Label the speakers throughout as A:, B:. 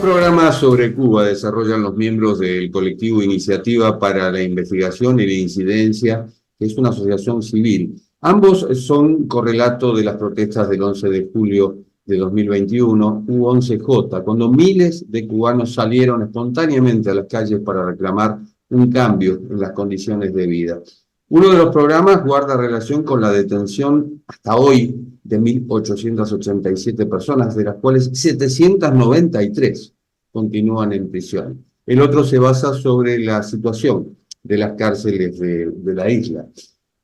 A: Programas sobre Cuba desarrollan los miembros del colectivo Iniciativa para la Investigación y la Incidencia, que es una asociación civil. Ambos son correlato de las protestas del 11 de julio de 2021, U11J, cuando miles de cubanos salieron espontáneamente a las calles para reclamar un cambio en las condiciones de vida. Uno de los programas guarda relación con la detención hasta hoy de 1.887 personas, de las cuales 793 continúan en prisión. El otro se basa sobre la situación de las cárceles de la isla.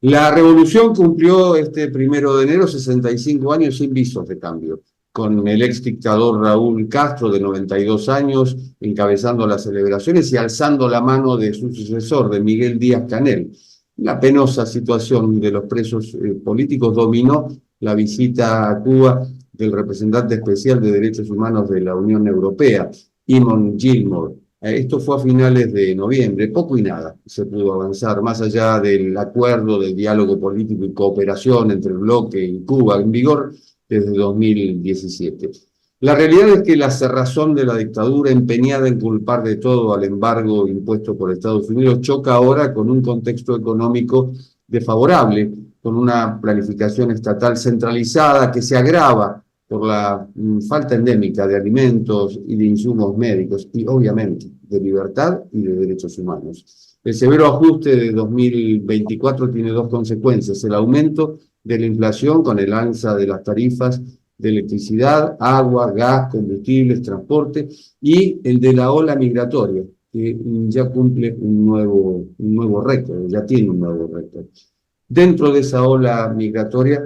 A: La revolución cumplió este 1 de enero 65 años sin visos de cambio, con el ex dictador Raúl Castro, de 92 años, encabezando las celebraciones y alzando la mano de su sucesor, de Miguel Díaz-Canel. La penosa situación de los presos políticos dominó la visita a Cuba del representante especial de Derechos Humanos de la Unión Europea, Eamon Gilmore. Esto fue a finales de noviembre. Poco y nada se pudo avanzar, más allá del acuerdo del diálogo político y cooperación entre el bloque y Cuba, en vigor desde 2017. La realidad es que la cerrazón de la dictadura, empeñada en culpar de todo al embargo impuesto por Estados Unidos, choca ahora con un contexto económico desfavorable, con una planificación estatal centralizada que se agrava por la falta endémica de alimentos y de insumos médicos y, obviamente, de libertad y de derechos humanos. El severo ajuste de 2024 tiene dos consecuencias: el aumento de la inflación con el alza de las tarifas de electricidad, agua, gas, combustibles, transporte, y el de la ola migratoria, que ya cumple un nuevo récord, ya tiene un nuevo récord. Dentro de esa ola migratoria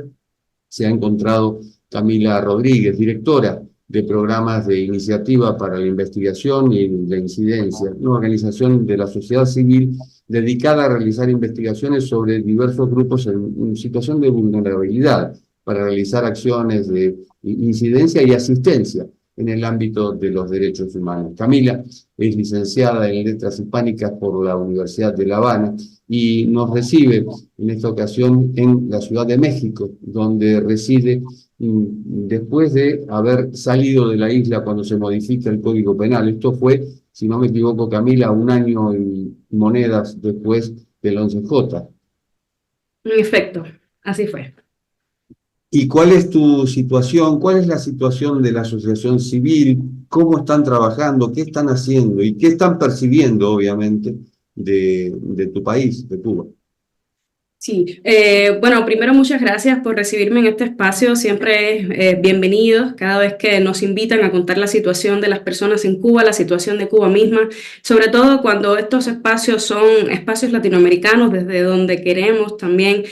A: se ha encontrado Camila Rodríguez, directora de programas de Iniciativa para la Investigación y la Incidencia, una organización de la sociedad civil dedicada a realizar investigaciones sobre diversos grupos en situación de vulnerabilidad, para realizar acciones de incidencia y asistencia en el ámbito de los derechos humanos. Camila es licenciada en Letras Hispánicas por la Universidad de La Habana y nos recibe en esta ocasión en la Ciudad de México, donde reside después de haber salido de la isla cuando se modifica el Código Penal. Esto fue, si no me equivoco, Camila, 1 año y monedas después del 11J.
B: En efecto, así fue.
A: ¿Y cuál es tu situación? ¿Cuál es la situación de la asociación civil? ¿Cómo están trabajando? ¿Qué están haciendo? ¿Y qué están percibiendo, obviamente, de tu país, de Cuba?
B: Sí, bueno, primero muchas gracias por recibirme en este espacio, siempre bienvenidos cada vez que nos invitan a contar la situación de las personas en Cuba, la situación de Cuba misma, sobre todo cuando estos espacios son espacios latinoamericanos desde donde queremos también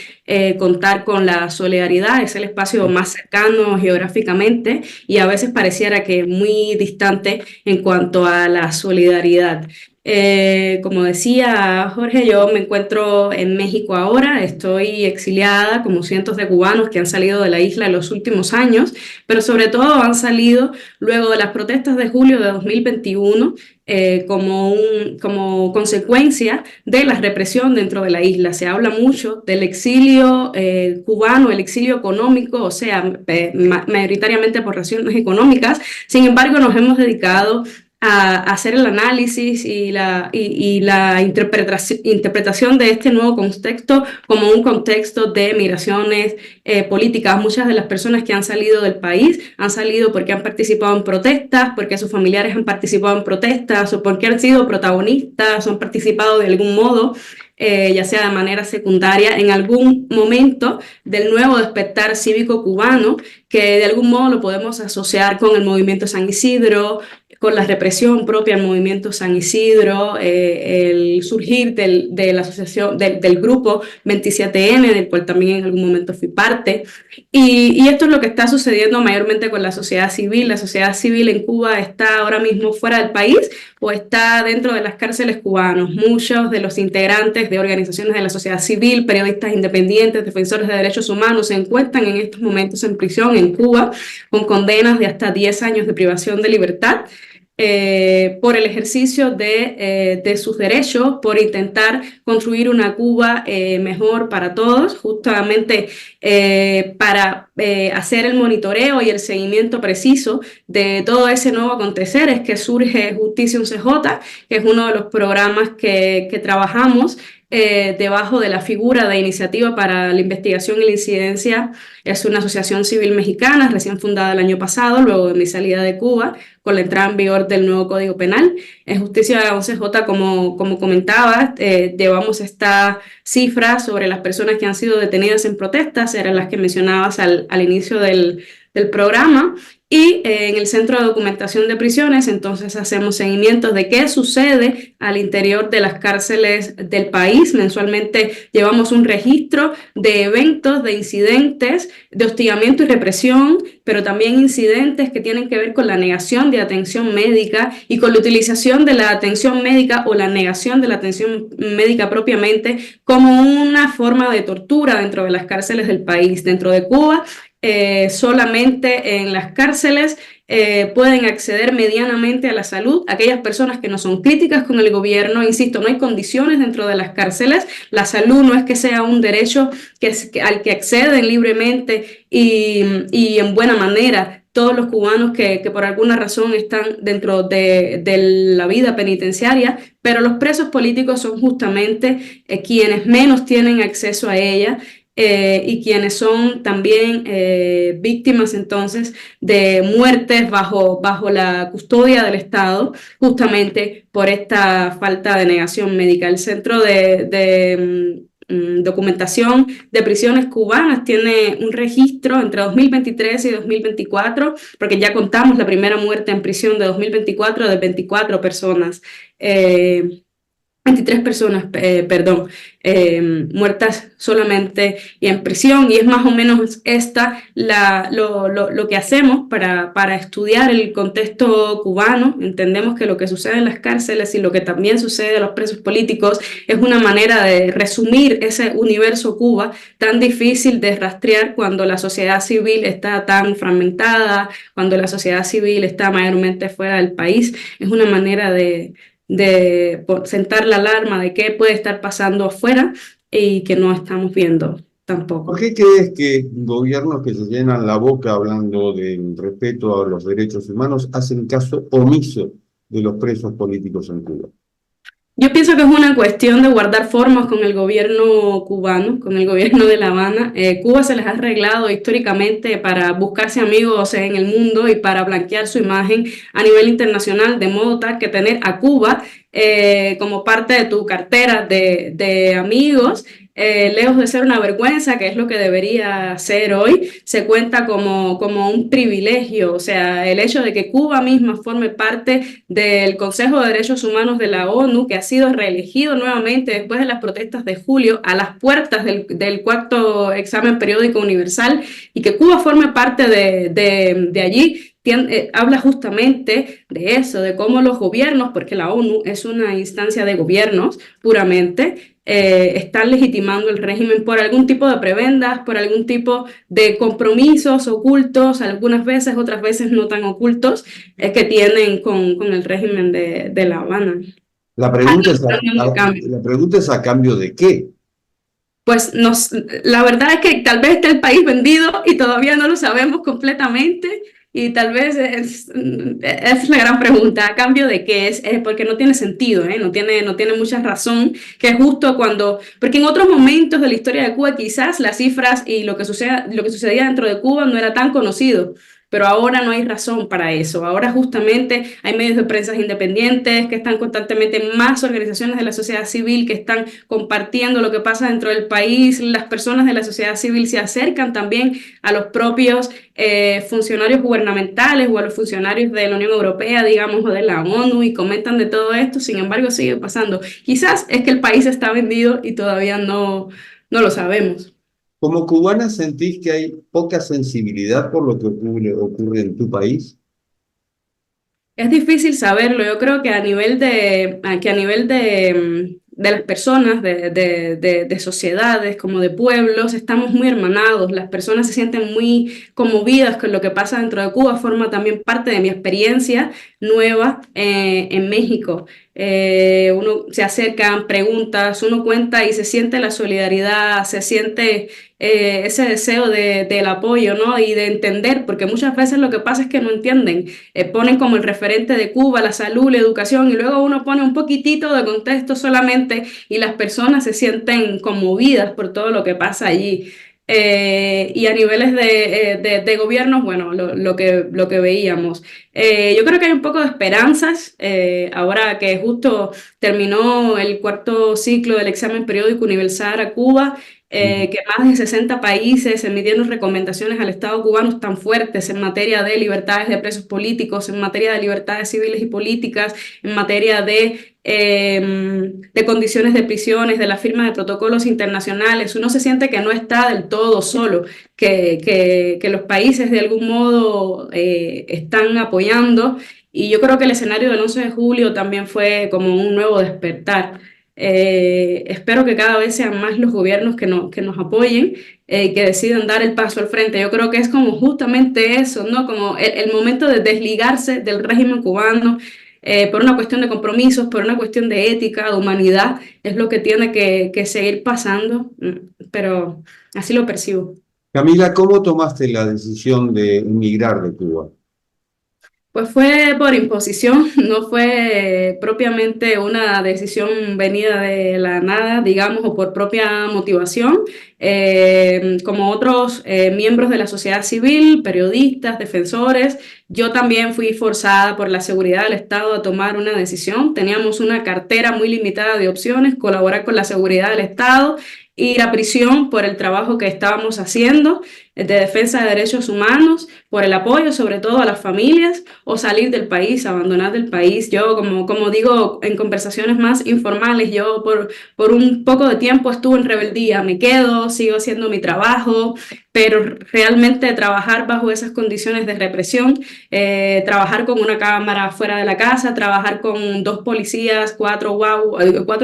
B: contar con la solidaridad. Es el espacio más cercano geográficamente y a veces pareciera que muy distante en cuanto a la solidaridad. Como decía Jorge, yo me encuentro en México ahora, estoy exiliada como cientos de cubanos que han salido de la isla en los últimos años, pero sobre todo han salido luego de las protestas de julio de 2021 como consecuencia de la represión dentro de la isla. Se habla mucho del exilio cubano, el exilio económico, o sea, mayoritariamente por razones económicas. Sin embargo, nos hemos dedicado a hacer el análisis y la interpretación de este nuevo contexto como un contexto de migraciones políticas. Muchas de las personas que han salido del país han salido porque han participado en protestas, porque sus familiares han participado en protestas o porque han sido protagonistas o han participado de algún modo, ya sea de manera secundaria, en algún momento del nuevo despertar cívico cubano, que de algún modo lo podemos asociar con el movimiento San Isidro, con la represión propia del movimiento San Isidro, el surgir de la asociación, del grupo 27N, del cual también en algún momento fui parte. Y esto es lo que está sucediendo mayormente con la sociedad civil. La sociedad civil en Cuba está ahora mismo fuera del país o está dentro de las cárceles cubanas. Muchos de los integrantes de organizaciones de la sociedad civil, periodistas independientes, defensores de derechos humanos, se encuentran en estos momentos en prisión en Cuba con condenas de hasta 10 años de privación de libertad. por el ejercicio de sus derechos, por intentar construir una Cuba mejor para todos, justamente para hacer el monitoreo y el seguimiento preciso de todo ese nuevo acontecer. Es que surge Justicia 11J, que es uno de los programas que trabajamos debajo de la figura de Iniciativa para la Investigación y la Incidencia. Es una asociación civil mexicana recién fundada el año pasado, luego de mi salida de Cuba, con la entrada en vigor del nuevo Código Penal. En Justicia 11J, como comentaba, llevamos esta cifra sobre las personas que han sido detenidas en protestas, eran las que mencionabas al inicio del programa. Y en el Centro de Documentación de Prisiones, entonces hacemos seguimientos de qué sucede al interior de las cárceles del país. Mensualmente llevamos un registro de eventos, de incidentes, de hostigamiento y represión, pero también incidentes que tienen que ver con la negación de atención médica y con la utilización de la atención médica o la negación de la atención médica propiamente como una forma de tortura dentro de las cárceles del país. Dentro de Cuba, solamente en las cárceles pueden acceder medianamente a la salud aquellas personas que no son críticas con el gobierno. Insisto, no hay condiciones dentro de las cárceles. La salud no es que sea un derecho al que acceden libremente y en buena manera todos los cubanos que por alguna razón están dentro de la vida penitenciaria, pero los presos políticos son justamente quienes menos tienen acceso a ella. Y quienes son también víctimas entonces de muertes bajo la custodia del Estado, justamente por esta falta de negación médica. El Centro de Documentación de Prisiones Cubanas tiene un registro entre 2023 y 2024, porque ya contamos la primera muerte en prisión de 2024 de 24 personas. 23 personas, perdón, muertas solamente y en prisión, y es más o menos lo que hacemos para estudiar el contexto cubano. Entendemos que lo que sucede en las cárceles y lo que también sucede a los presos políticos es una manera de resumir ese universo Cuba tan difícil de rastrear cuando la sociedad civil está tan fragmentada, cuando la sociedad civil está mayormente fuera del país. Es una manera de sentar la alarma de qué puede estar pasando afuera y que no estamos viendo tampoco.
A: ¿Por qué crees que gobiernos que se llenan la boca hablando del respeto a los derechos humanos hacen caso omiso de los presos políticos en Cuba?
B: Yo pienso que es una cuestión de guardar formas con el gobierno cubano, con el gobierno de La Habana. Cuba se les ha arreglado históricamente para buscarse amigos en el mundo y para blanquear su imagen a nivel internacional, de modo tal que tener a Cuba como parte de tu cartera de amigos, lejos de ser una vergüenza, que es lo que debería ser hoy, se cuenta como un privilegio. O sea, el hecho de que Cuba misma forme parte del Consejo de Derechos Humanos de la ONU, que ha sido reelegido nuevamente después de las protestas de julio, a las puertas del cuarto examen periódico universal, y que Cuba forme parte de allí, habla justamente de eso, de cómo los gobiernos, porque la ONU es una instancia de gobiernos puramente, están legitimando el régimen por algún tipo de prebendas, por algún tipo de compromisos ocultos, algunas veces, otras veces no tan ocultos, que tienen con el régimen de La Habana.
A: La pregunta es a cambio de qué.
B: Pues la verdad es que tal vez esté el país vendido y todavía no lo sabemos completamente. Y tal vez es la gran pregunta, ¿a cambio de qué es? Porque no tiene sentido, no tiene mucha razón, que justo porque en otros momentos de la historia de Cuba quizás las cifras y lo que sucedía dentro de Cuba no era tan conocido, pero ahora no hay razón para eso. Ahora justamente hay medios de prensa independientes que están constantemente, más organizaciones de la sociedad civil que están compartiendo lo que pasa dentro del país. Las personas de la sociedad civil se acercan también a los propios funcionarios gubernamentales o a los funcionarios de la Unión Europea, digamos, o de la ONU, y comentan de todo esto. Sin embargo, sigue pasando. Quizás es que el país está vendido y todavía no lo sabemos.
A: ¿Como cubana sentís que hay poca sensibilidad por lo que ocurre en tu país?
B: Es difícil saberlo. Yo creo que a nivel de las personas, de sociedades, como de pueblos, estamos muy hermanados. Las personas se sienten muy conmovidas con lo que pasa dentro de Cuba, forma también parte de mi experiencia nueva en México. Uno se acerca, preguntas, uno cuenta y se siente la solidaridad, se siente ese deseo del apoyo, ¿no? Y de entender, porque muchas veces lo que pasa es que no entienden. Ponen como el referente de Cuba la salud, la educación, y luego uno pone un poquitito de contexto solamente y las personas se sienten conmovidas por todo lo que pasa allí. Y a niveles de gobiernos, bueno, lo que veíamos. Yo creo que hay un poco de esperanzas ahora que justo terminó el cuarto ciclo del examen periódico universal a Cuba, que más de 60 países emitieron recomendaciones al Estado cubano tan fuertes en materia de libertades de presos políticos, en materia de libertades civiles y políticas, en materia de condiciones de prisiones, de la firma de protocolos internacionales. Uno se siente que no está del todo solo, que los países de algún modo están apoyando. Y yo creo que el escenario del 11 de julio también fue como un nuevo despertar. Espero que cada vez sean más los gobiernos que nos apoyen y que decidan dar el paso al frente. Yo creo que es como justamente eso, ¿no? Como el momento de desligarse del régimen cubano por una cuestión de compromisos, por una cuestión de ética, de humanidad, es lo que tiene que seguir pasando, pero así lo percibo.
A: Camila, ¿cómo tomaste la decisión de emigrar de Cuba?
B: Pues fue por imposición, no fue propiamente una decisión venida de la nada, digamos, o por propia motivación. Como otros miembros de la sociedad civil, periodistas, defensores, yo también fui forzada por la seguridad del Estado a tomar una decisión. Teníamos una cartera muy limitada de opciones: colaborar con la seguridad del Estado, ir a prisión por el trabajo que estábamos haciendo de defensa de derechos humanos, por el apoyo sobre todo a las familias, o salir del país, abandonar el país. Yo, como digo en conversaciones más informales, yo por un poco de tiempo estuve en rebeldía: me quedo, sigo haciendo mi trabajo, pero realmente trabajar bajo esas condiciones de represión, trabajar con una cámara fuera de la casa, trabajar con dos policías, cuatro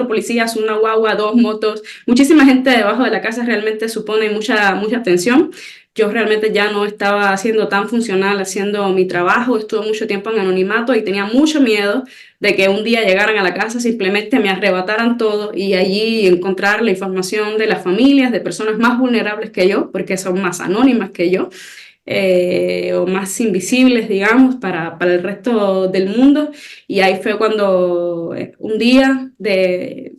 B: policías, una guagua, dos motos, muchísima gente debajo de la casa, realmente supone mucha tensión. Yo realmente ya no estaba siendo tan funcional haciendo mi trabajo, estuve mucho tiempo en anonimato y tenía mucho miedo de que un día llegaran a la casa, simplemente me arrebataran todo y allí encontrar la información de las familias, de personas más vulnerables que yo, porque son más anónimas que yo, o más invisibles, digamos, para el resto del mundo. Y ahí fue cuando un día de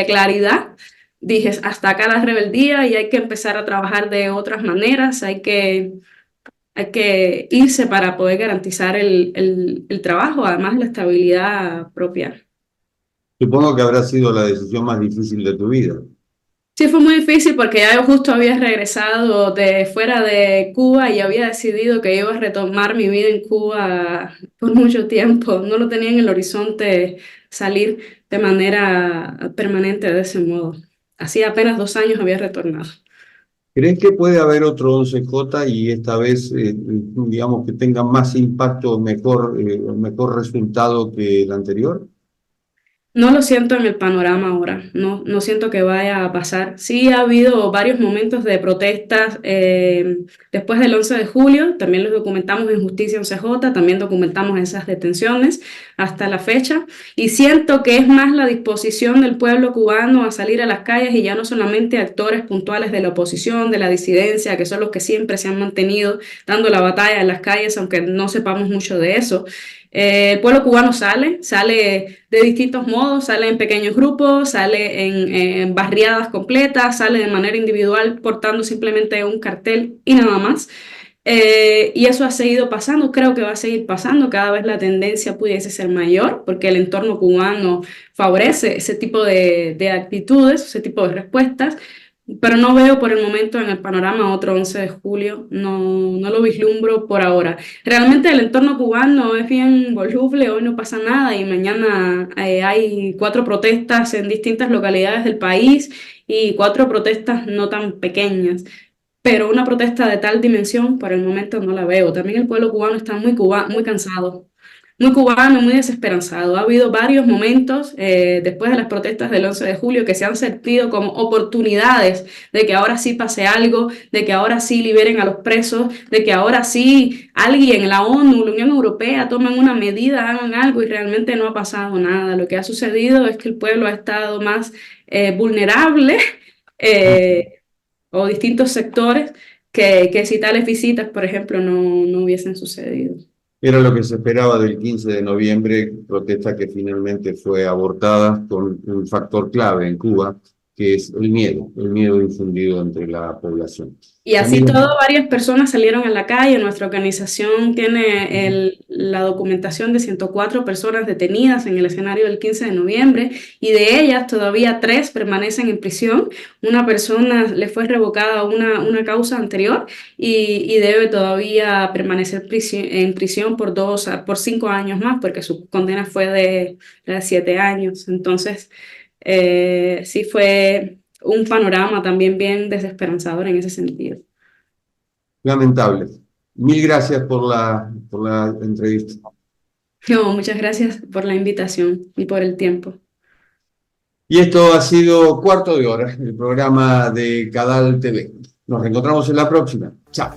B: claridad dije: hasta acá la rebeldía y hay que empezar a trabajar de otras maneras, hay que irse para poder garantizar el trabajo, además la estabilidad propia.
A: Supongo que habrá sido la decisión más difícil de tu vida.
B: Sí, fue muy difícil porque ya yo justo había regresado de fuera de Cuba y había decidido que iba a retomar mi vida en Cuba por mucho tiempo. No lo tenía en el horizonte salir de manera permanente de ese modo. Hacía apenas 2 años había retornado.
A: ¿Crees que puede haber otro 11J y esta vez, digamos, que tenga más impacto, mejor resultado que el anterior?
B: No lo siento en el panorama ahora, no siento que vaya a pasar. Sí ha habido varios momentos de protestas después del 11 de julio, también los documentamos en Justicia 11J, también documentamos esas detenciones hasta la fecha, y siento que es más la disposición del pueblo cubano a salir a las calles y ya no solamente actores puntuales de la oposición, de la disidencia, que son los que siempre se han mantenido dando la batalla en las calles, aunque no sepamos mucho de eso. El pueblo cubano sale de distintos modos, sale en pequeños grupos, sale en barriadas completas, sale de manera individual portando simplemente un cartel y nada más. Y eso ha seguido pasando, creo que va a seguir pasando, cada vez la tendencia pudiese ser mayor porque el entorno cubano favorece ese tipo de actitudes, ese tipo de respuestas. Pero no veo por el momento en el panorama otro 11 de julio, no lo vislumbro por ahora. Realmente el entorno cubano es bien voluble, hoy no pasa nada y mañana hay 4 protestas en distintas localidades del país y 4 protestas no tan pequeñas. Pero una protesta de tal dimensión por el momento no la veo. También el pueblo cubano está muy cansado. muy cubano, muy desesperanzado. Ha habido varios momentos después de las protestas del 11 de julio que se han sentido como oportunidades de que ahora sí pase algo, de que ahora sí liberen a los presos, de que ahora sí alguien, la ONU, la Unión Europea, tomen una medida, hagan algo y realmente no ha pasado nada. Lo que ha sucedido es que el pueblo ha estado más vulnerable o distintos sectores que si tales visitas, por ejemplo, no hubiesen sucedido.
A: Era lo que se esperaba del 15 de noviembre, protesta que finalmente fue abortada con un factor clave en Cuba, que es el miedo infundido entre la población.
B: Y así
A: Camila,
B: todo, varias personas salieron a la calle. Nuestra organización tiene la documentación de 104 personas detenidas en el escenario del 15 de noviembre y de ellas todavía 3 permanecen en prisión. Una persona le fue revocada una causa anterior y debe todavía permanecer en prisión por 5 años más porque su condena fue de 7 años. Entonces, sí fue un panorama también bien desesperanzador en ese sentido.
A: lamentable. Mil gracias por la entrevista.
B: No, muchas gracias por la invitación y por el tiempo.
A: Y esto ha sido Cuarto de Hora, el programa de Cadal TV. Nos reencontramos en la próxima. Chao.